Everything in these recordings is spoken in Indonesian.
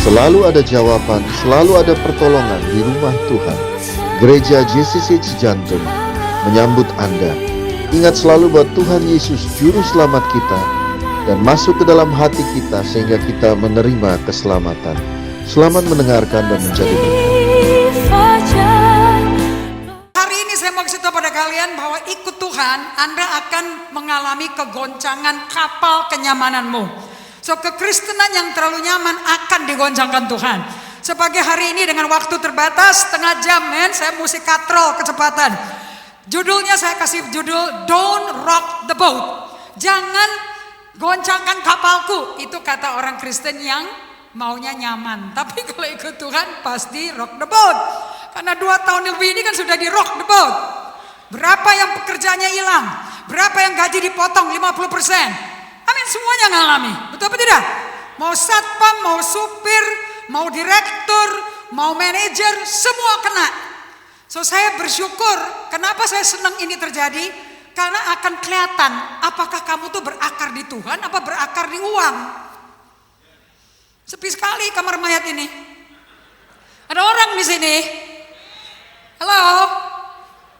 Selalu ada jawaban, selalu ada pertolongan di rumah Tuhan. Gereja JCC Cijantung menyambut Anda. Ingat selalu bahwa Tuhan Yesus Juru Selamat kita dan masuk ke dalam hati kita sehingga kita menerima keselamatan. Selamat mendengarkan dan menjadi berkat. Hari ini saya mau kasih tahu pada kalian bahwa ikut Tuhan, Anda akan mengalami kegoncangan kapal kenyamananmu. So kekristenan yang terlalu nyaman akan digoncangkan Tuhan. Sebagai hari ini dengan waktu terbatas, setengah jam saya mesti katrol kecepatan. Judulnya saya kasih judul Don't Rock the Boat. Jangan goncangkan kapalku. Itu kata orang Kristen yang maunya nyaman. Tapi kalau ikut Tuhan pasti rock the boat. Karena 2 tahun lebih ini kan sudah di rock the boat. Berapa yang pekerjaannya hilang? Berapa yang gaji dipotong 50%? Amin, semuanya ngalami. Betul apa tidak? Mau satpam, mau supir, mau direktur, mau manajer, semua kena. So saya bersyukur. Kenapa saya senang ini terjadi? Karena akan kelihatan apakah kamu tuh berakar di Tuhan apa berakar di uang. Sepi sekali kamar mayat ini. Ada orang di sini. Halo.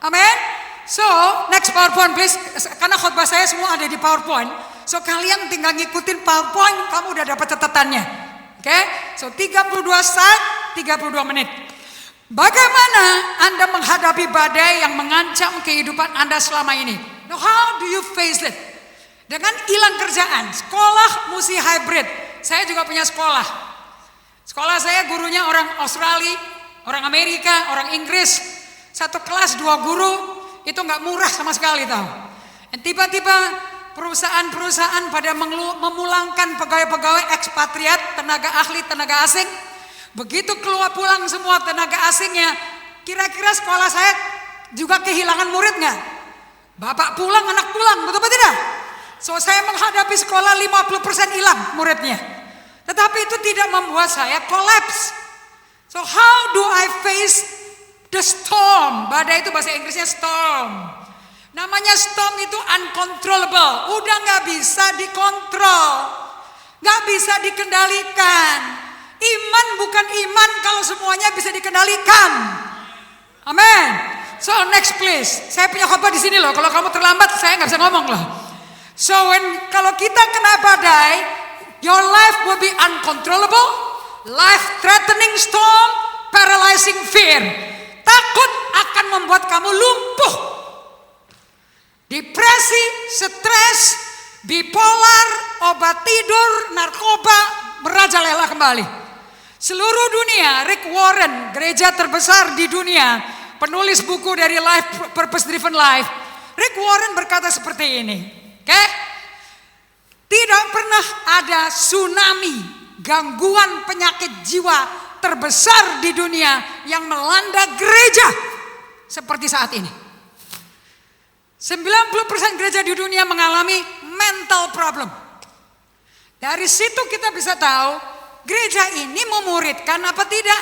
Amin. So next PowerPoint please. Karena khotbah saya semua ada di PowerPoint. So kalian tinggal ngikutin PowerPoint, kamu udah dapat catatannya. Oke? So 32 saat, 32 menit. Bagaimana Anda menghadapi badai yang mengancam kehidupan Anda selama ini? Now how do you face it? Dengan hilang kerjaan, sekolah mesti hybrid. Saya juga punya sekolah. Sekolah saya gurunya orang Australia, orang Amerika, orang Inggris. Satu kelas 2 guru, itu gak murah sama sekali tahu. Dan tiba-tiba perusahaan-perusahaan pada memulangkan pegawai-pegawai ekspatriat, tenaga ahli, tenaga asing. Begitu keluar pulang semua tenaga asingnya, kira-kira sekolah saya juga kehilangan murid nggak? Bapak pulang, anak pulang, betul apa tidak? So saya menghadapi sekolah 50% hilang muridnya. Tetapi itu tidak membuat saya collapse. So how do I face the storm? Badai itu bahasa Inggrisnya storm. Namanya storm itu uncontrollable, udah gak bisa dikontrol, gak bisa dikendalikan. Iman bukan iman kalau semuanya bisa dikendalikan. Amin. So next please, saya punya khotbah di sini loh. Kalau kamu terlambat, saya nggak bisa ngomong loh. So kalau kita kena badai, your life will be uncontrollable, life-threatening storm, paralyzing fear. Takut akan membuat kamu lumpuh. Depresi, stres, bipolar, obat tidur, narkoba merajalela kembali. Seluruh dunia, Rick Warren, gereja terbesar di dunia, penulis buku dari Life Purpose Driven Life, Rick Warren berkata seperti ini, oke? Tidak pernah ada tsunami, gangguan penyakit jiwa terbesar di dunia yang melanda gereja seperti saat ini. 90% gereja di dunia mengalami mental problem. Dari situ kita bisa tahu gereja ini memuridkan apa tidak?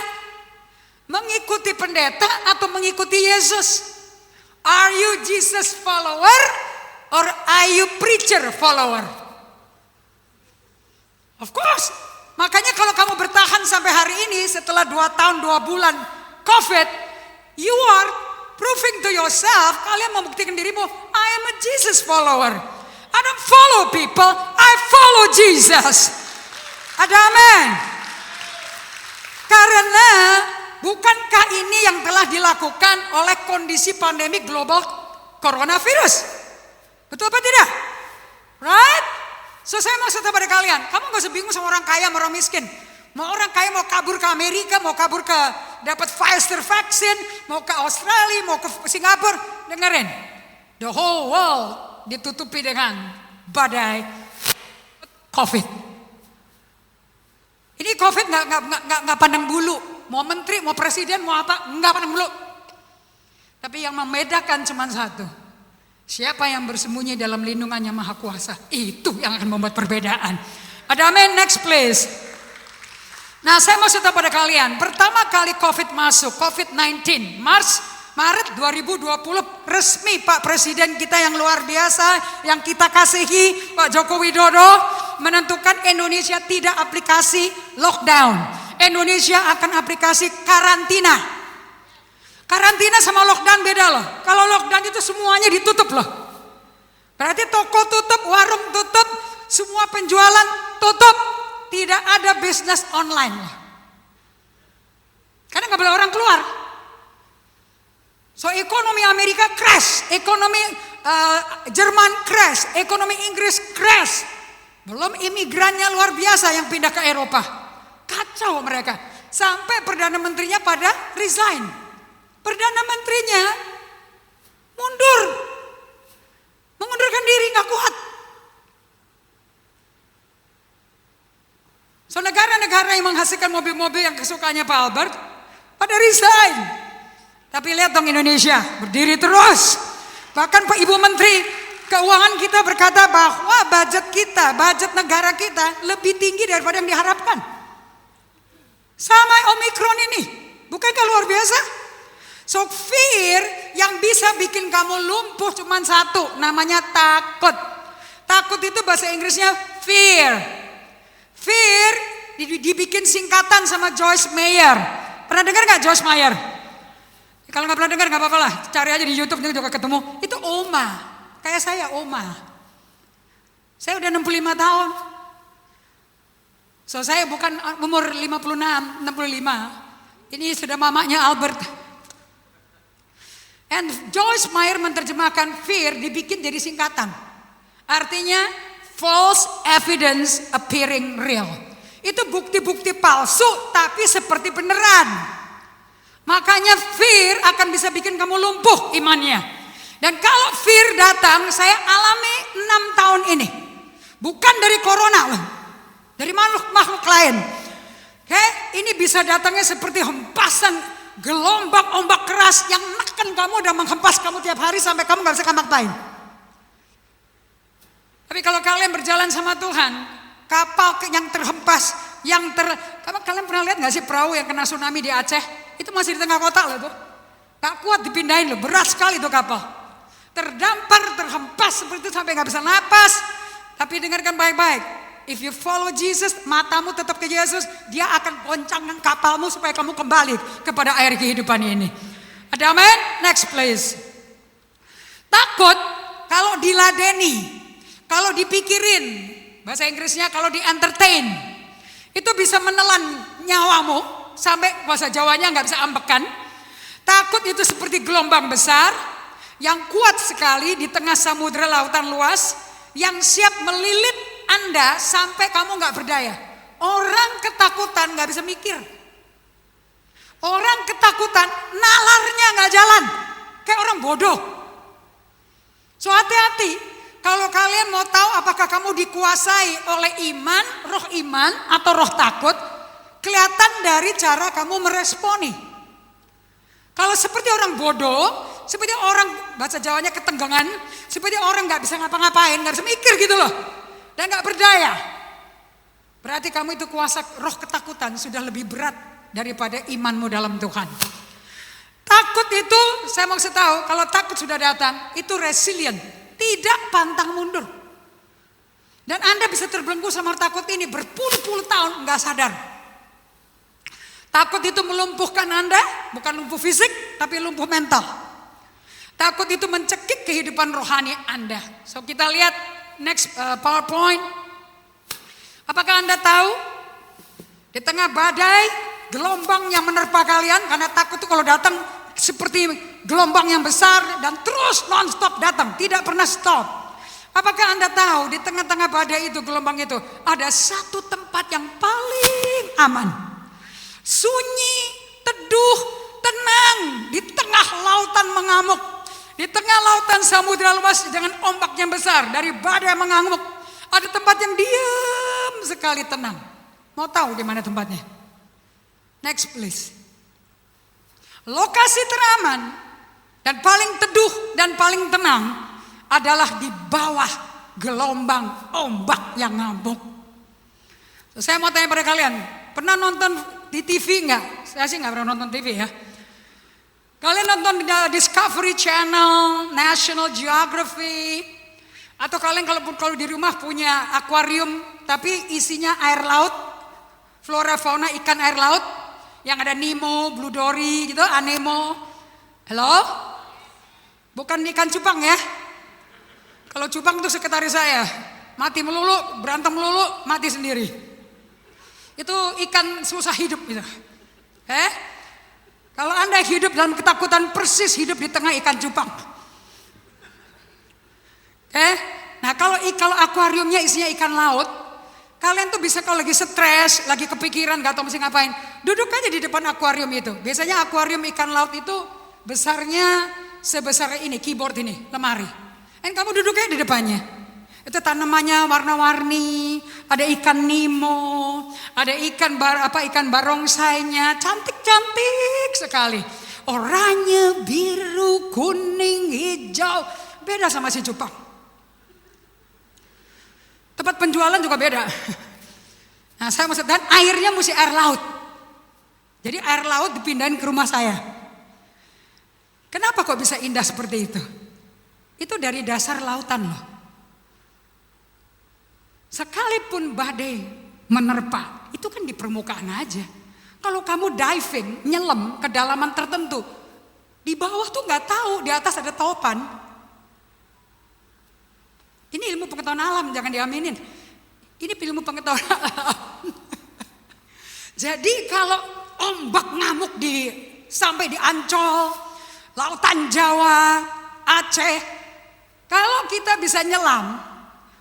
Mengikuti pendeta atau mengikuti Yesus? Are you Jesus follower or are you preacher follower? Of course. Makanya kalau kamu bertahan sampai hari ini setelah 2 tahun 2 bulan COVID, you are proving to yourself, kalian membuktikan dirimu, I am a Jesus follower. I don't follow people, I follow Jesus. Ada amin. Karena bukankah ini yang telah dilakukan oleh kondisi pandemi global coronavirus? Betul apa tidak? Right? So saya mau cerita pada kalian, kamu gak usah bingung sama orang kaya sama orang miskin. Mau orang kaya mau kabur ke Amerika, mau kabur ke dapat Pfizer vaksin, mau ke Australia, mau ke Singapura, dengerin. The whole world ditutupi dengan badai COVID. Ini COVID nggak pandang bulu, mau menteri, mau presiden, mau apa, nggak pandang bulu. Tapi yang membedakan cuma satu, siapa yang bersembunyi dalam lindungannya Maha Kuasa, itu yang akan membuat perbedaan. Ada amin, next please. Nah saya mau cerita pada kalian, pertama kali COVID masuk, COVID-19, Maret 2020 resmi Pak Presiden kita yang luar biasa, yang kita kasihi Pak Joko Widodo menentukan Indonesia tidak aplikasi lockdown. Indonesia akan aplikasi karantina. Karantina sama lockdown beda loh. Kalau lockdown itu semuanya ditutup loh. Berarti toko tutup, warung tutup, semua penjualan tutup. Tidak ada bisnis online loh. Karena nggak boleh orang keluar. So ekonomi Amerika crash, ekonomi Jerman crash, ekonomi Inggris crash. Belum imigrannya luar biasa yang pindah ke Eropa. Kacau mereka. Sampai Perdana Menterinya pada resign. Perdana Menterinya mundur. Mengundurkan diri, nggak kuat. So negara-negara yang menghasilkan mobil-mobil yang kesukaannya Pak Albert pada resign. Tapi lihat dong Indonesia berdiri terus. Bahkan Pak Ibu Menteri Keuangan kita berkata bahwa budget kita, budget negara kita lebih tinggi daripada yang diharapkan. Sama Omikron ini, bukankah luar biasa? So fear yang bisa bikin kamu lumpuh cuma satu, namanya takut. Takut itu bahasa Inggrisnya fear. Fear dibikin singkatan sama Joyce Meyer. Pernah dengar gak Joyce Meyer? Kalau gak pernah dengar gak apa-apa lah, cari aja di YouTube juga ketemu. Itu Oma. Kayak saya Oma. Saya udah 65 tahun. So saya bukan umur 56, 65. Ini sudah mamanya Albert. And Joyce Meyer menerjemahkan fear dibikin jadi singkatan. Artinya false evidence appearing real. Itu bukti-bukti palsu tapi seperti beneran. Makanya fear akan bisa bikin kamu lumpuh imannya. Dan kalau fear datang, saya alami 6 tahun ini. Bukan dari corona loh. Dari makhluk lain. Oke, ini bisa datangnya seperti hempasan gelombang ombak keras yang neken kamu dan menghempas kamu tiap hari sampai kamu gak bisa ngapa-ngapain. Tapi kalau kalian berjalan sama Tuhan, kapal yang terhempas, kalian pernah lihat gak sih perahu yang kena tsunami di Aceh? Itu masih di tengah kota loh tuh. Gak kuat dipindahin loh, berat sekali tuh kapal. Terdampar, terhempas seperti itu sampai gak bisa napas. Tapi dengarkan baik-baik. If you follow Jesus, matamu tetap ke Yesus, dia akan goncangkan kapalmu supaya kamu kembali kepada air kehidupan ini. Ada amin? Next please. Takut kalau diladeni, kalau dipikirin, bahasa Inggrisnya kalau di entertain, itu bisa menelan nyawamu sampai bahasa Jawanya gak bisa ambekan. Takut itu seperti gelombang besar yang kuat sekali di tengah samudera lautan luas yang siap melilit Anda sampai kamu gak berdaya. Orang ketakutan gak bisa mikir. Orang ketakutan nalarnya gak jalan. Kayak orang bodoh. So hati-hati. Kalau kalian mau tahu apakah kamu dikuasai oleh iman, roh iman atau roh takut, kelihatan dari cara kamu meresponi. Kalau seperti orang bodoh, seperti orang bahasa Jawanya ketenggangan, seperti orang gak bisa ngapa-ngapain, gak bisa mikir gitu loh, dan gak berdaya. Berarti kamu itu kuasa roh ketakutan sudah lebih berat daripada imanmu dalam Tuhan. Takut itu, saya mau kasih tahu, kalau takut sudah datang, itu resilient, tidak pantang mundur. Dan Anda bisa terbelenggu sama takut ini berpuluh-puluh tahun gak sadar. Takut itu melumpuhkan Anda, bukan lumpuh fisik, tapi lumpuh mental. Takut itu mencekik kehidupan rohani Anda. So kita lihat next PowerPoint. Apakah Anda tahu di tengah badai, gelombang yang menerpa kalian, karena takut itu kalau datang seperti gelombang yang besar dan terus non-stop datang, tidak pernah stop. Apakah Anda tahu di tengah-tengah badai itu, gelombang itu, ada satu tempat yang paling aman. Sunyi, teduh, tenang di tengah lautan mengamuk, di tengah lautan samudera luas dengan ombak yang besar dari badai mengamuk. Ada tempat yang diam sekali, tenang. Mau tahu di mana tempatnya? Next please. Lokasi teraman dan paling teduh dan paling tenang adalah di bawah gelombang ombak yang ngamuk. Saya mau tanya pada kalian, pernah nonton di TV enggak? Saya sih enggak pernah nonton TV ya. Kalian nonton di Discovery Channel, National Geography, atau kalian kalau di rumah punya akuarium tapi isinya air laut, flora fauna ikan air laut yang ada Nemo, Blue Dory gitu, Anemo. Halo? Bukan ikan cupang ya. Kalau cupang itu sekretaris saya, mati melulu, berantem melulu, mati sendiri. Itu ikan susah hidup gitu. Kalau Anda hidup dalam ketakutan, persis hidup di tengah ikan cupang. Nah kalau akuariumnya isinya ikan laut, kalian tuh bisa kalau lagi stres, lagi kepikiran, gak tahu mesti ngapain, duduk aja di depan akuarium itu. Biasanya akuarium ikan laut itu besarnya sebesar ini, keyboard ini, lemari. Dan kamu duduknya di depannya. Itu tanamannya warna-warni, ada ikan Nemo, ada ikan barongsainya, cantik-cantik sekali. Oranye, biru, kuning, hijau, beda sama si cupang. Tempat penjualan juga beda. Nah, saya maksud, dan airnya mesti air laut. Jadi air laut dipindahin ke rumah saya. Kenapa kok bisa indah seperti itu? Itu dari dasar lautan loh. Sekalipun badai menerpa, itu kan di permukaan aja. Kalau kamu diving, nyelam ke kedalaman tertentu, di bawah tuh nggak tahu, di atas ada topan. Ini ilmu pengetahuan alam, jangan diaminin. Ini ilmu pengetahuan alam. Jadi kalau ombak ngamuk sampai di Ancol, Lautan Jawa, Aceh, kalau kita bisa nyelam,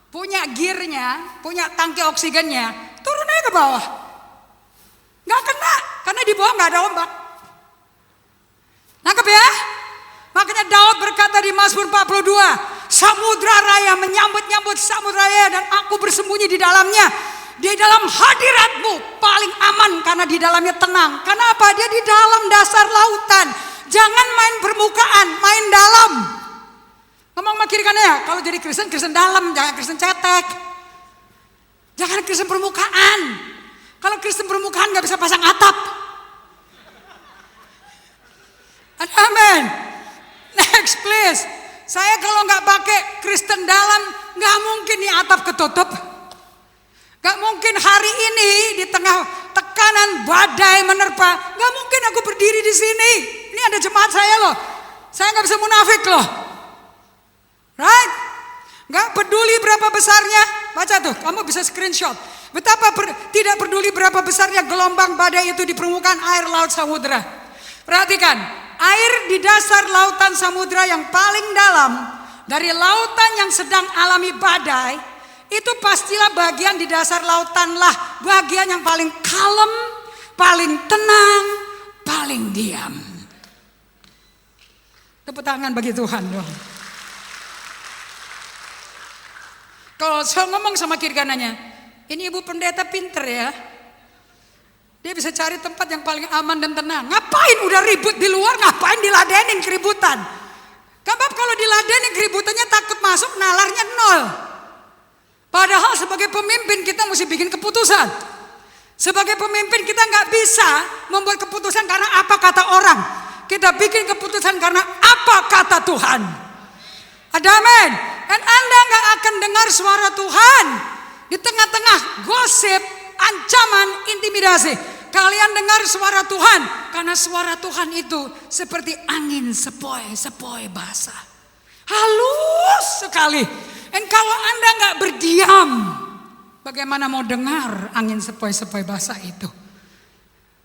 punya gearnya, punya tangki oksigennya, turun aja ke bawah. Nggak kena, karena di bawah nggak ada ombak. Nangkep ya? Makanya Daud berkata di Mazmur 42, samudra raya menyambut-nyambut samudra raya dan aku bersembunyi di dalamnya. Di dalam hadiratmu paling aman karena di dalamnya tenang. Kenapa? Dia di dalam dasar lautan. Jangan main permukaan, main dalam. Ngomong sama kiri kanan ya, kalau jadi Kristen, Kristen dalam, jangan Kristen cetek. Jangan Kristen permukaan. Kalau Kristen permukaan gak bisa pasang atap. Amin. Next please. Saya kalau gak pakai Kristen dalam, gak mungkin nih atap ketutup. Gak mungkin hari ini di tengah tekanan badai menerpa, gak mungkin aku berdiri di sini. Ini ada jemaat saya loh. Saya gak bisa munafik loh. Right? Gak peduli berapa besarnya. Baca tuh, kamu bisa screenshot. Betapa tidak peduli berapa besarnya gelombang badai itu di permukaan air laut samudra. Perhatikan, air di dasar lautan samudra yang paling dalam, dari lautan yang sedang alami badai, itu pastilah bagian di dasar lautan lah, bagian yang paling kalem, paling tenang, paling diam. Tepuk tangan bagi Tuhan dong. Kalau saya ngomong sama kiri kanannya, ini ibu pendeta pinter ya. Dia bisa cari tempat yang paling aman dan tenang. Ngapain udah ribut di luar, ngapain diladenin keributan? Sebab kalau diladenin keributannya takut masuk, nalarnya nol. Padahal sebagai pemimpin kita mesti bikin keputusan. Sebagai pemimpin kita nggak bisa membuat keputusan karena apa kata orang. Kita bikin keputusan karena apa kata Tuhan. Ada amin. Dan Anda nggak akan dengar suara Tuhan di tengah-tengah gosip, ancaman, intimidasi. Kalian dengar suara Tuhan karena suara Tuhan itu seperti angin sepoi-sepoi basah. Halus sekali. Dan kalau Anda nggak berdiam, bagaimana mau dengar angin sepoi-sepoi basah itu?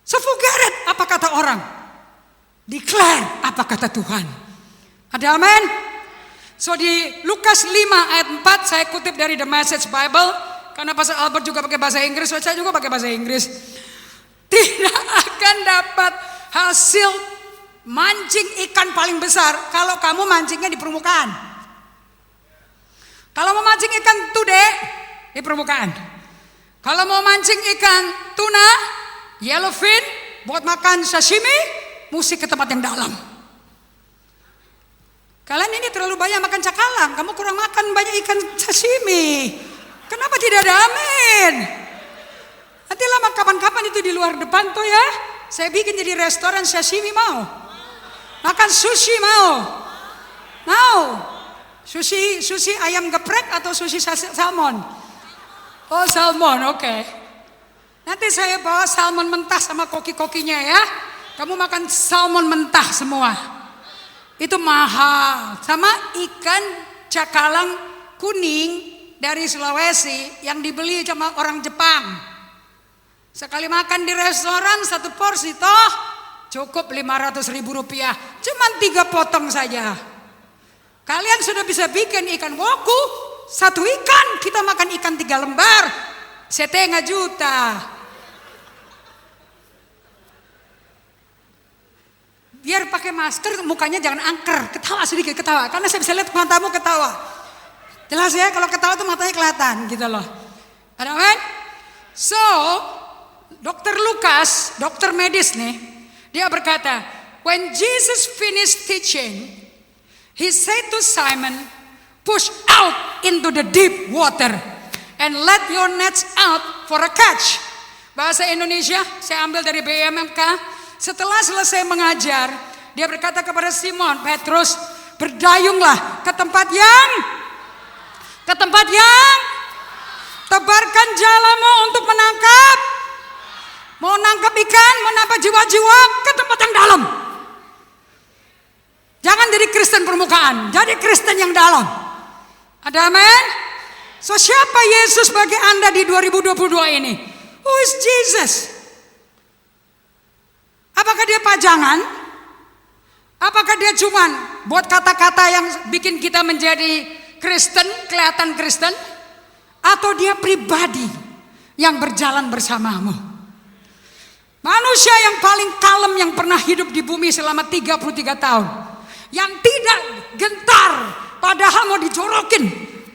So forget it, apa kata orang? Declare apa kata Tuhan. Ada amin? So di Lukas 5 ayat 4 saya kutip dari The Message Bible. Karena Pastor Albert juga pakai bahasa Inggris, so saya juga pakai bahasa Inggris. Tidak akan dapat hasil mancing ikan paling besar kalau kamu mancingnya di permukaan. Kalau mau mancing ikan tude, di permukaan. Kalau mau mancing ikan tuna, yellowfin, buat makan sashimi, mesti ke tempat yang dalam. Kalian ini terlalu banyak makan cakalang, kamu kurang makan banyak ikan sashimi. Kenapa tidak ada amin? Nanti lama kapan-kapan itu di luar depan tuh ya, saya bikin jadi restoran sashimi mau? Makan sushi mau? Mau? Sushi ayam geprek atau sushi salmon? Oh salmon, oke. Nanti saya bawa salmon mentah sama koki-kokinya ya. Kamu makan salmon mentah semua. Itu mahal. Sama ikan cakalang kuning dari Sulawesi yang dibeli sama orang Jepang. Sekali makan di restoran satu porsi toh cukup 500.000 rupiah. Cuman 3 potong saja. Kalian sudah bisa bikin ikan woku. Satu ikan, kita makan ikan 3 lembar. Setengah juta. Biar pakai masker, mukanya jangan angker. Ketawa sedikit, ketawa. Karena saya bisa lihat matamu ketawa. Jelas ya, kalau ketawa tuh matanya kelihatan gitu loh. Amen? So, Dr. Lukas, dokter medis nih, dia berkata, when Jesus finished teaching, he said to Simon, push out into the deep water and let your nets out for a catch. Bahasa Indonesia, saya ambil dari BMMK. Setelah selesai mengajar, dia berkata kepada Simon Petrus, berdayunglah ke tempat yang tebarkan jalamu untuk menangkap. Mau nangkap ikan, mau nangkap jiwa-jiwa ke tempat yang dalam. Jangan jadi Kristen permukaan, jadi Kristen yang dalam. Ada amin? So siapa Yesus bagi Anda di 2022 ini? Who is Jesus? Apakah dia pajangan? Apakah dia cuman buat kata-kata yang bikin kita menjadi Kristen, kelihatan Kristen? Atau dia pribadi yang berjalan bersamamu? Manusia yang paling kalem yang pernah hidup di bumi selama 33 tahun. Yang tidak gentar, padahal mau dijorokin,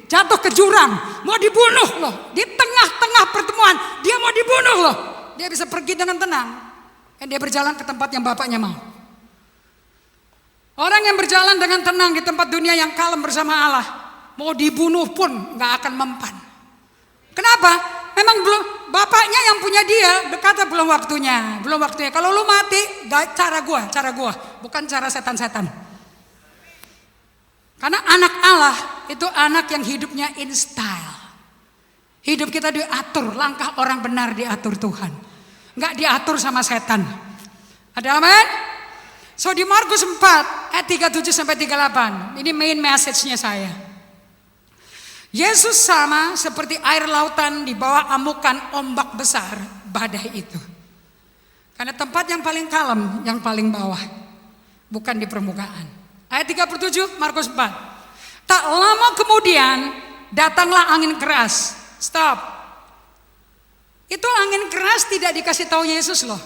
jatuh ke jurang, mau dibunuh loh. Di tengah-tengah pertemuan, dia mau dibunuh loh. Dia bisa pergi dengan tenang. Dan dia berjalan ke tempat yang Bapaknya mau. Orang yang berjalan dengan tenang di tempat dunia yang kalem bersama Allah, mau dibunuh pun gak akan mempan. Kenapa? Memang belum, Bapaknya yang punya dia berkata belum waktunya. Kalau lu mati, cara gua, bukan cara setan-setan. Karena anak Allah itu anak yang hidupnya in style. Hidup kita diatur, langkah orang benar diatur Tuhan. Enggak diatur sama setan. Ada amin? So di Markus 4 ayat 37 sampai 38. Ini main message-nya saya. Yesus sama seperti air lautan di bawah amukan ombak besar, badai itu. Karena tempat yang paling kalem, yang paling bawah, bukan di permukaan. Ayat 37 Markus 4. Tak lama kemudian datanglah angin keras. Stop. Itu angin keras tidak dikasih tahu Yesus loh.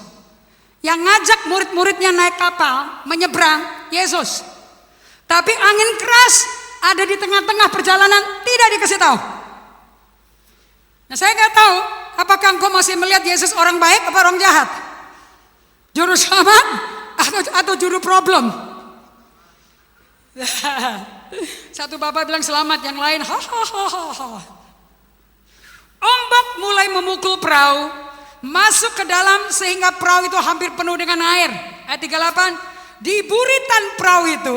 Yang ngajak murid-muridnya naik kapal menyeberang Yesus. Tapi angin keras ada di tengah-tengah perjalanan tidak dikasih tahu. Nah saya nggak tahu apakah engkau masih melihat Yesus orang baik atau orang jahat, juru selamat atau juru problem. Satu bapak bilang selamat, yang lain hahaha. Ombak mulai memukul perahu, masuk ke dalam sehingga perahu itu hampir penuh dengan air. Ayat 38, di buritan perahu itu,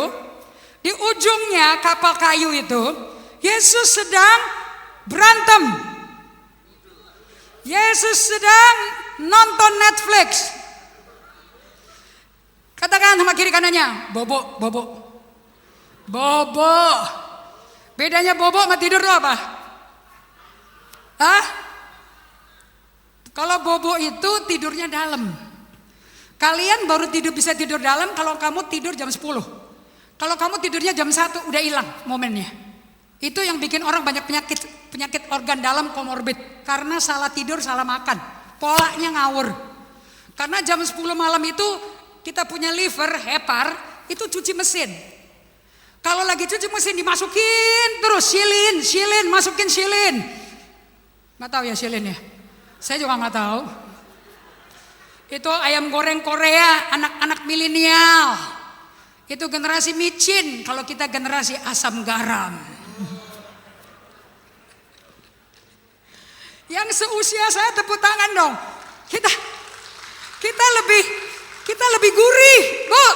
di ujungnya kapal kayu itu, Yesus sedang berantem. Yesus sedang nonton Netflix. Katakan sama kiri kanannya, bobo, bobo. Bobo. Bedanya bobo sama tidur itu apa? Hah? Kalau bobo itu tidurnya dalam. Kalian baru bisa tidur dalam kalau kamu tidur jam 10. Kalau kamu tidurnya jam 1 udah hilang momennya. Itu yang bikin orang banyak penyakit organ dalam komorbid. Karena salah tidur, salah makan. Polanya ngawur. Karena jam 10 malam itu kita punya liver, hepar, itu cuci mesin. Kalau lagi cuci mesin dimasukin terus silin, masukin silin. Nggak tahu ya silin ya? Saya juga nggak tahu. Itu ayam goreng Korea, anak-anak milenial. Itu generasi micin, kalau kita generasi asam garam. Yang seusia saya tepuk tangan dong. Kita lebih gurih, Bu.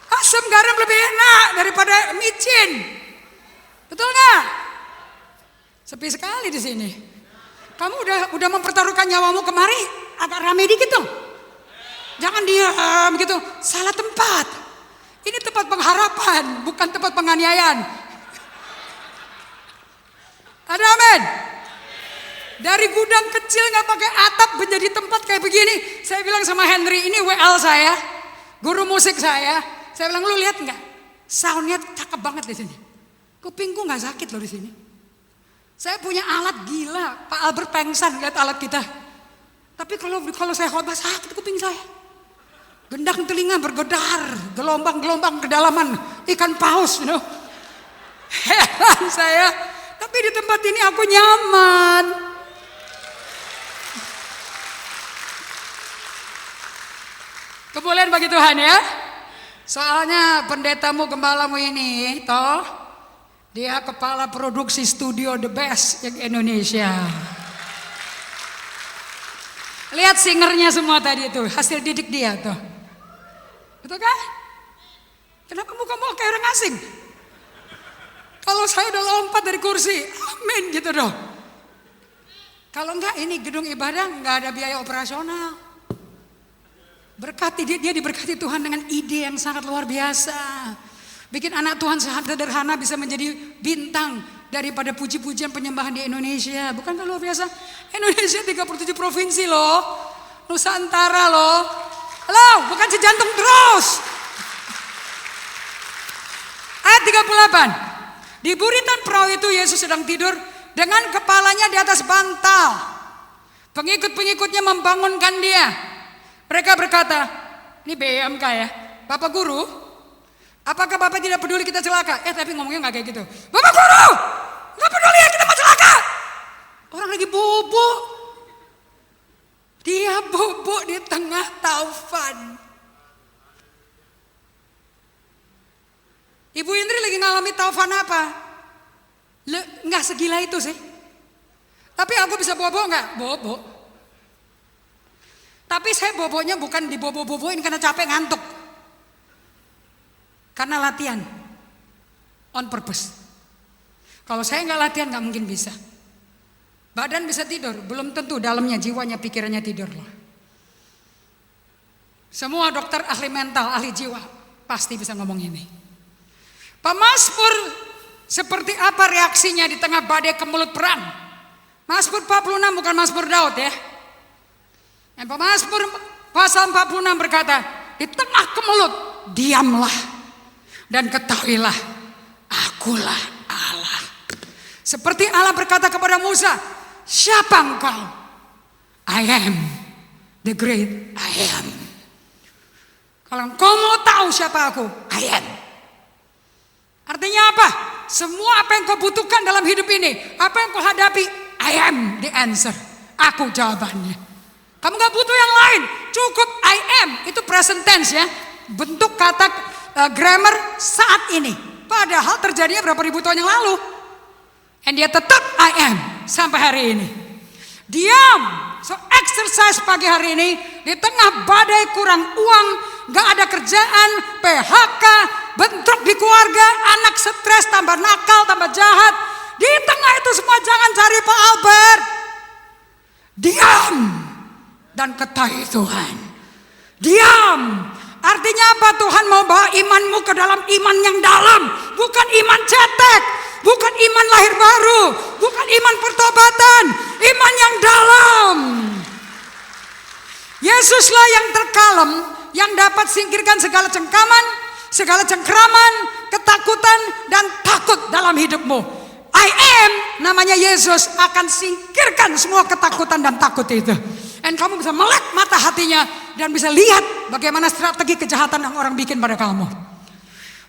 Asam garam lebih enak daripada micin. Betul nggak? Sepi sekali di sini. Kamu udah mempertaruhkan nyawamu kemari, agak rame dikit dong. Jangan diam gitu, salah tempat. Ini tempat pengharapan, bukan tempat penganiayaan. Ada amin? Dari gudang kecil nggak pakai atap menjadi tempat kayak begini. Saya bilang sama Henry, ini WL saya, guru musik saya. Saya bilang, lu lihat nggak? Soundnya cakep banget di sini. Kupingku nggak sakit loh di sini. Saya punya alat gila, Pak Albert pengsan lihat alat kita. Tapi kalau saya khotbah sakit kuping saya. Gendang telinga bergedar, gelombang-gelombang kedalaman ikan paus, Heran saya. Tapi di tempat ini aku nyaman. Kemuliaan bagi Tuhan ya. Soalnya pendetamu, gembalamu ini, dia kepala produksi studio the best yang Indonesia. Lihat singernya semua tadi itu, hasil didik dia tuh. Betul kan? Kenapa muka-muka kayak orang asing? Kalau saya udah lompat dari kursi, amin gitu dong. Kalau enggak ini gedung ibadah enggak ada biaya operasional. Berkati dia diberkati Tuhan dengan ide yang sangat luar biasa. Bikin anak Tuhan sederhana bisa menjadi bintang daripada puji-pujian penyembahan di Indonesia. Bukankah luar biasa? Indonesia 37 provinsi loh. Nusantara loh. Halo, bukan sejantung terus. Ayat 38. Di buritan perahu itu Yesus sedang tidur dengan kepalanya di atas bantal. Pengikut-pengikutnya membangunkan dia. Mereka berkata, ini BMK ya, Bapak Guru, apakah Bapak tidak peduli kita celaka? Tapi ngomongnya gak kayak gitu. Bapak Guru, gak peduli ya kita mau celaka. Orang lagi bobo. Dia bobo di tengah taufan. Ibu Indri lagi ngalami taufan apa? Nggak segila itu sih. Tapi aku bisa bobo nggak? Bobo. Tapi saya bobonya bukan dibobo-boboin karena capek ngantuk. Karena latihan. On purpose. Kalau saya nggak latihan nggak mungkin bisa. Badan bisa tidur, belum tentu dalamnya, jiwanya, pikirannya tidur loh. Semua dokter ahli mental, ahli jiwa pasti bisa ngomong ini. Pemazmur seperti apa reaksinya di tengah badai kemelut perang? Mazmur 46 bukan Mazmur Daud ya. Yang Pemazmur pasal 46 berkata, di tengah kemelut diamlah dan ketahuilah akulah Allah. Seperti Allah berkata kepada Musa, siapa engkau? I am the great I am. Kalau engkau mau tahu siapa aku, I am. Artinya apa? Semua apa yang kau butuhkan dalam hidup ini, apa yang kau hadapi, I am the answer. Aku jawabannya. Kamu gak butuh yang lain, cukup I am. Itu present tense ya, bentuk kata grammar saat ini. Padahal terjadinya berapa ribu tahun yang lalu. And dia tetap I am sampai hari ini. Diam. So exercise pagi hari ini di tengah badai, kurang uang, gak ada kerjaan, PHK, bentrok di keluarga, anak stres, tambah nakal, tambah jahat. Di tengah itu semua jangan cari Pak Albert. Diam dan ketahui Tuhan. Diam. Artinya apa? Tuhan mau bawa imanmu ke dalam iman yang dalam. Bukan iman cetek. Bukan iman lahir baru. Bukan iman pertobatan. Iman yang dalam. Yesuslah yang terkalem, yang dapat singkirkan segala cengkaman, segala cengkraman, ketakutan dan takut dalam hidupmu. I am, namanya Yesus, akan singkirkan semua ketakutan dan takut itu. Dan kamu bisa melek mata hatinya dan bisa lihat bagaimana strategi kejahatan yang orang bikin pada kamu.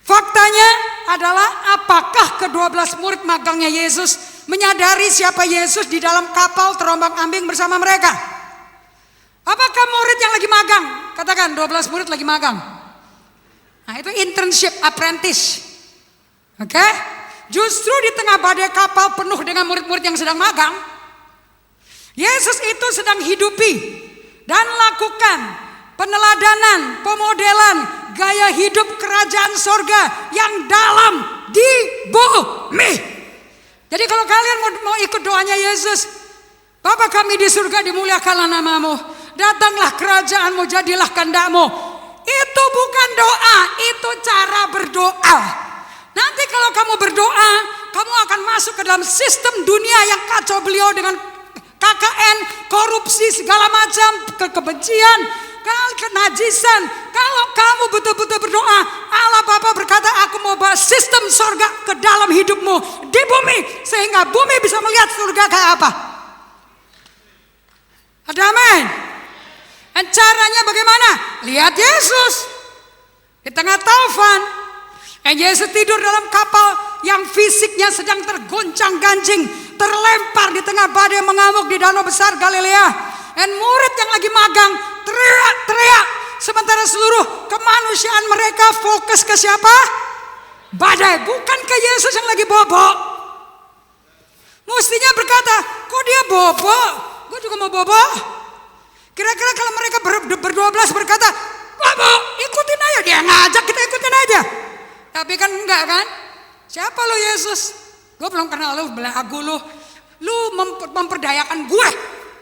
Faktanya adalah apakah ke-12 murid magangnya Yesus menyadari siapa Yesus di dalam kapal terombang-ambing bersama mereka? Apakah murid yang lagi magang? Katakan 12 murid lagi magang. Nah itu internship, apprentice. Oke? Justru di tengah badai kapal penuh dengan murid-murid yang sedang magang, Yesus itu sedang hidupi dan lakukan peneladanan, pemodelan gaya hidup kerajaan sorga yang dalam di bumi. Jadi kalau kalian mau ikut doanya Yesus, Bapa kami di surga, dimuliakanlah namamu. Datanglah kerajaanmu, jadilah kehendakmu. Itu bukan doa, itu cara berdoa. Nanti kalau kamu berdoa, kamu akan masuk ke dalam sistem dunia yang kacau beliau dengan KKN, korupsi, segala macam, kebencian, kenajisan. Kalau kamu betul-betul berdoa, Allah Bapa berkata, aku mau bawa sistem surga ke dalam hidupmu di bumi, sehingga bumi bisa melihat surga kayak apa. Ada amin. Dan caranya bagaimana? Lihat Yesus di tengah taufan. Dan Yesus tidur dalam kapal yang fisiknya sedang tergoncang-gancing, terlempar di tengah badai mengamuk di danau besar Galilea. Dan murid yang lagi magang teriak-teriak, sementara seluruh kemanusiaan mereka fokus ke siapa? Badai, bukan ke Yesus yang lagi bobo. Mestinya berkata, kok dia bobo? Gue juga mau bobo. Kira-kira kalau mereka berdua-belas berkata, bobo, ikutin aja. Dia ngajak, kita ikutin aja. Tapi kan enggak kan? Siapa lo Yesus? Gue belum kenal lo, belagu lo. Lu memperdayakan gue.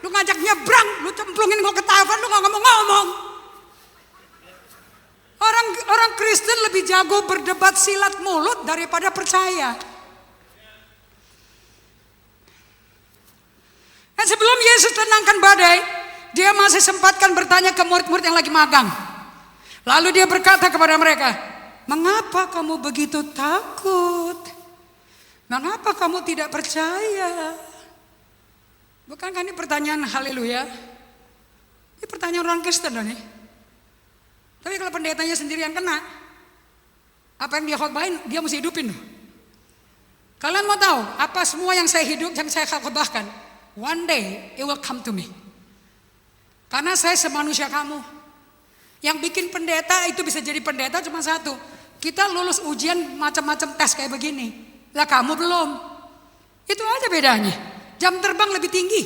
Lu ngajak nyebrang, lu cemplungin gue ke taufan, lu gak ngomong-ngomong. Orang Kristen lebih jago berdebat silat mulut daripada percaya. Dan sebelum Yesus tenangkan badai, dia masih sempatkan bertanya ke murid-murid yang lagi magang. Lalu dia berkata kepada mereka, mengapa kamu begitu takut? Mengapa kamu tidak percaya? Bukankah ini pertanyaan haleluya? Ini pertanyaan orang Kristen loh nih. Tapi kalau pendetanya sendiri yang kena, apa yang dia khotbahin, dia mesti hidupin loh. Kalian mau tahu apa semua yang saya khotbahkan? One day it will come to me. Karena saya semanusia kamu. Yang bikin pendeta itu bisa jadi pendeta cuma satu. Kita lulus ujian macam-macam tes kayak begini. Lah kamu belum. Itu aja bedanya. Jam terbang lebih tinggi.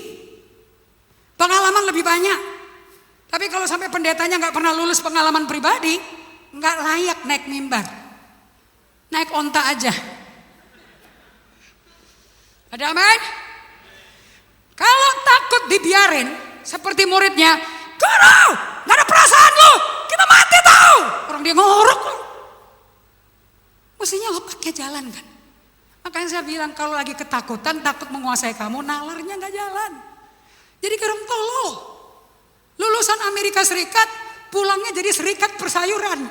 Pengalaman lebih banyak. Tapi kalau sampai pendetanya gak pernah lulus pengalaman pribadi, gak layak naik mimbar. Naik onta aja. Ada amin? Kalau takut dibiarin, seperti muridnya, guru, gak ada perasaan lu, kita mati tau. Orang dia ngorok. Mestinya otaknya jalan kan. Makanya saya bilang kalau lagi ketakutan, takut menguasai kamu, nalarnya gak jalan. Jadi kayak orang tolol. Lulusan Amerika Serikat, pulangnya jadi serikat persayuran.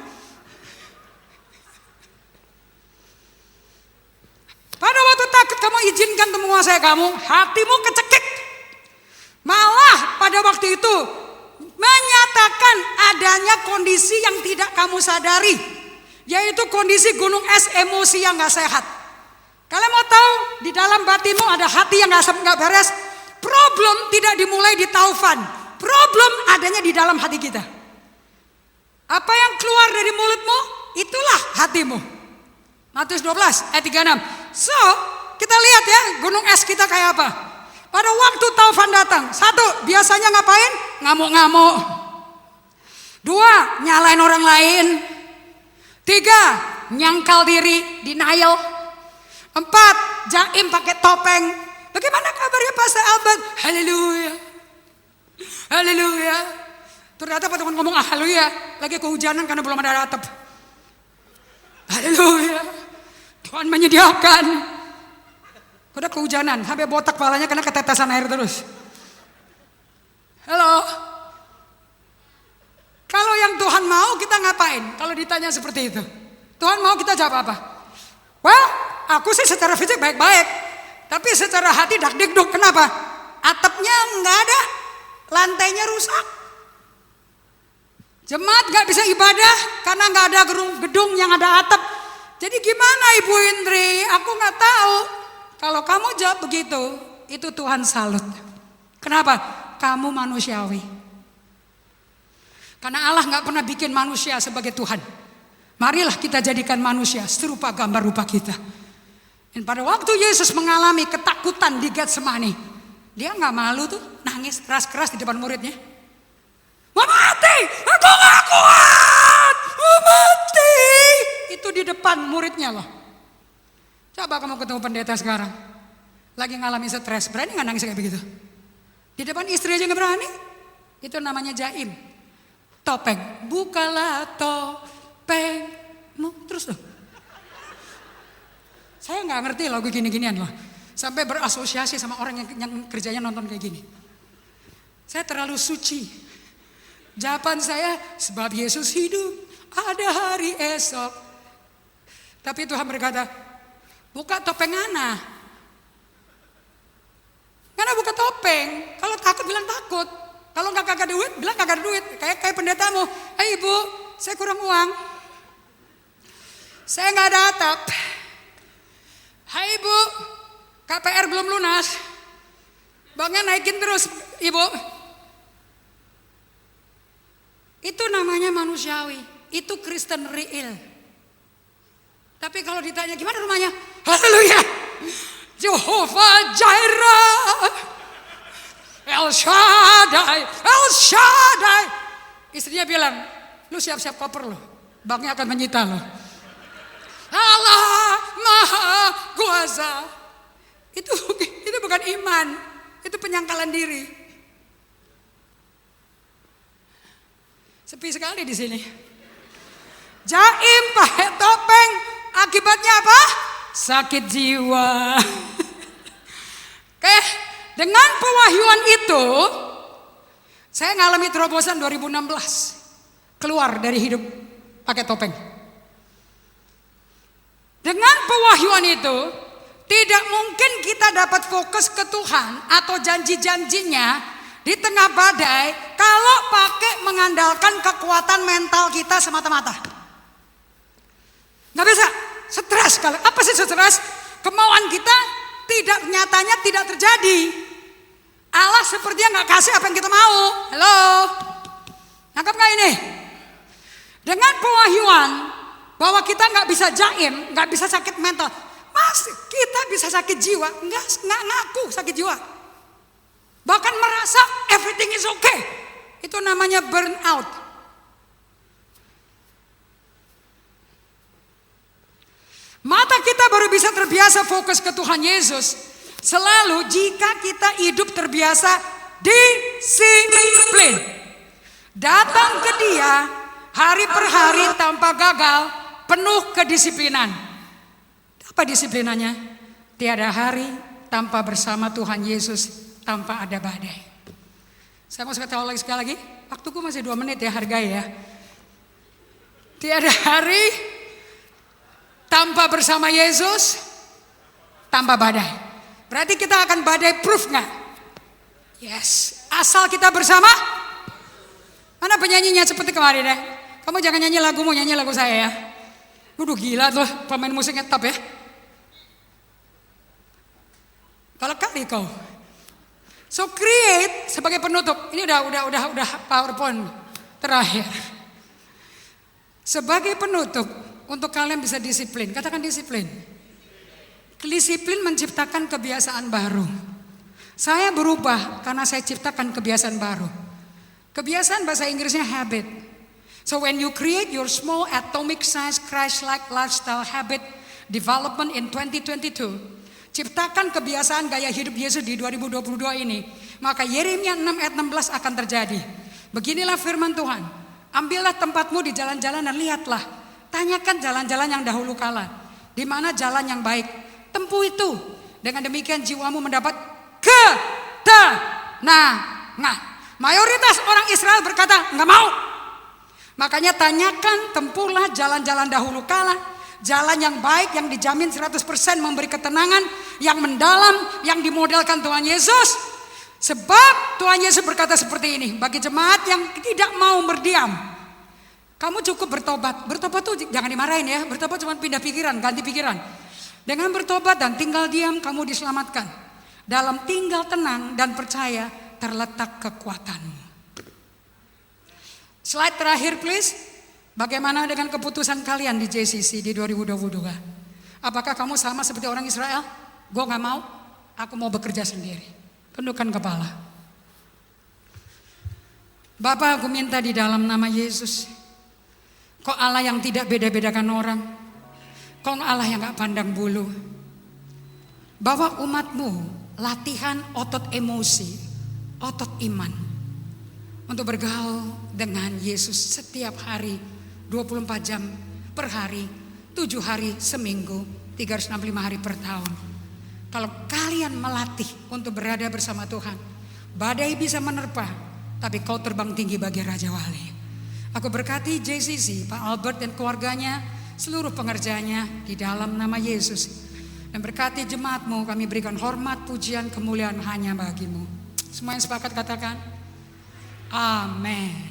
Pada waktu takut kamu izinkan untuk menguasai kamu, hatimu kecekik. Malah pada waktu itu menyatakan adanya kondisi yang tidak kamu sadari, yaitu kondisi gunung es emosi yang gak sehat. Kalian mau tahu di dalam batinmu ada hati yang gak beres? Problem tidak dimulai di taufan, problem adanya di dalam hati kita. Apa yang keluar dari mulutmu, itulah hatimu. Matius 12 ayat 36. So kita lihat ya gunung es kita kayak apa. Pada waktu taufan datang, satu, biasanya ngapain? Ngamuk-ngamuk. Dua, nyalain orang lain. Tiga, nyangkal diri, denial. Empat, jaim pakai topeng. Bagaimana kabarnya Pastor Albert? Haleluya. Haleluya. Ternyata Pak teman ngomong haleluya, lagi kehujanan karena belum ada atap. Haleluya. Tuhan menyediakan. Udah kehujanan, sampai botak palanya karena ketetesan air terus. Halo. Kalau yang Tuhan mau kita ngapain? Kalau ditanya seperti itu. Tuhan mau kita jawab apa? Well, aku sih secara fisik baik-baik. Tapi secara hati dak-dikduk. Kenapa? Atapnya nggak ada, lantainya rusak. Jemaat nggak bisa ibadah karena nggak ada gedung yang ada atap. Jadi gimana Ibu Indri? Aku nggak tahu. Kalau kamu jawab begitu, itu Tuhan salut. Kenapa? Kamu manusiawi. Karena Allah nggak pernah bikin manusia sebagai Tuhan. Marilah kita jadikan manusia serupa gambar rupa kita. Dan pada waktu Yesus mengalami ketakutan di Getsemani, dia nggak malu tuh, nangis keras-keras di depan muridnya. Mau mati, aku nggak kuat, mau mati. Itu di depan muridnya loh. Coba kamu ketemu pendeta sekarang, lagi ngalami stres, berani nggak nangis kayak begitu? Di depan istri aja nggak berani. Itu namanya jaim. Topeng. Bukalah topengmu. Terus loh. Saya nggak ngerti lagu gini-ginian loh. Sampai berasosiasi sama orang yang kerjanya nonton kayak gini. Saya terlalu suci. Jawaban saya, sebab Yesus hidup, ada hari esok. Tapi Tuhan berkata, buka topeng Ana. Karena buka topeng. Kalau takut bilang takut. Kalau nggak kagak duit, bilang kagak ada duit. Kayak pendetamu. Hei ibu, saya kurang uang. Saya nggak ada atap. Hai ibu, KPR belum lunas. Banknya naikin terus ibu. Itu namanya manusiawi. Itu Kristen real. Tapi kalau ditanya gimana rumahnya? Haleluya. Jehovah Jireh, El Shaddai, El Shaddai. Istrinya bilang, lu siap-siap koper lo, banknya akan menyita lo. Allah Maha Kuasa. Itu bukan iman, itu penyangkalan diri. Sepi sekali di sini. Jaim pakai topeng, akibatnya apa? Sakit jiwa. Oke, dengan pewahyuan itu saya ngalami terobosan 2016. Keluar dari hidup pakai topeng. Dengan pewahyuan itu tidak mungkin kita dapat fokus ke Tuhan atau janji-janjinya di tengah badai kalau pakai mengandalkan kekuatan mental kita semata-mata. Nggak bisa. Stres kalau apa sih stres? Kemauan kita nyatanya tidak terjadi. Allah sepertinya nggak kasih apa yang kita mau. Halo, nangkap nggak ini? Dengan pewahyuan bahwa kita nggak bisa jaim, nggak bisa sakit mental, kita bisa sakit jiwa, nggak ngaku sakit jiwa. Bahkan merasa everything is okay. Itu namanya burnout. Mata kita baru bisa terbiasa fokus ke Tuhan Yesus selalu jika kita hidup terbiasa disiplin. Datang ke Dia hari per hari tanpa gagal, penuh kedisiplinan. Apa disiplinannya? Tiada hari tanpa bersama Tuhan Yesus, tanpa ada badai. Saya mau tahu lagi sekali lagi, waktuku masih 2 menit ya, hargai ya. Tiada hari tanpa bersama Yesus, tanpa badai. Berarti kita akan badai proof nggak? Yes. Asal kita bersama. Mana penyanyinya seperti kemarin ya? Kamu jangan nyanyi lagumu, nyanyi lagu saya ya. Udah gila tuh pemain musiknya top ya. Kalau kali kau. So create sebagai penutup. Ini udah PowerPoint terakhir. Sebagai penutup. Untuk kalian bisa disiplin, katakan disiplin. Disiplin menciptakan kebiasaan baru. Saya berubah karena saya ciptakan kebiasaan baru. Kebiasaan bahasa Inggrisnya habit. So when you create your small atomic size Christ-like lifestyle habit development in 2022, ciptakan kebiasaan gaya hidup Yesus di 2022 ini, maka Yeremia 6 ayat 16 akan terjadi. Beginilah firman Tuhan. Ambillah tempatmu di jalan-jalan dan lihatlah. Tanyakan jalan-jalan yang dahulu kala. Di mana jalan yang baik. Tempuh itu. Dengan demikian jiwamu mendapat ketenangan. Mayoritas orang Israel berkata, enggak mau. Makanya tanyakan, tempuhlah jalan-jalan dahulu kala. Jalan yang baik, yang dijamin 100% memberi ketenangan. Yang mendalam, yang dimodelkan Tuhan Yesus. Sebab Tuhan Yesus berkata seperti ini. Bagi jemaat yang tidak mau berdiam. Kamu cukup bertobat. Bertobat tuh jangan dimarahin ya. Bertobat cuma pindah pikiran, ganti pikiran. Dengan bertobat dan tinggal diam, kamu diselamatkan. Dalam tinggal tenang dan percaya terletak kekuatanmu. Slide terakhir please. Bagaimana dengan keputusan kalian di JCC di 2022? Apakah kamu sama seperti orang Israel? Gue gak mau, aku mau bekerja sendiri. Tundukkan kepala. Bapak, aku minta di dalam nama Yesus. Kau Allah yang tidak beda-bedakan orang. Kau Allah yang gak pandang bulu. Bawa umatmu latihan otot emosi otot iman untuk bergaul dengan Yesus setiap hari, 24 jam per hari, 7 hari seminggu, 365 hari per tahun. Kalau kalian melatih untuk berada bersama Tuhan, badai bisa menerpa, tapi kau terbang tinggi bagi Raja Wali. Aku berkati JCC, Pak Albert dan keluarganya, seluruh pengerjanya di dalam nama Yesus. Dan berkati jemaatmu, kami berikan hormat, pujian, kemuliaan hanya bagimu. Semua yang sepakat katakan, amin.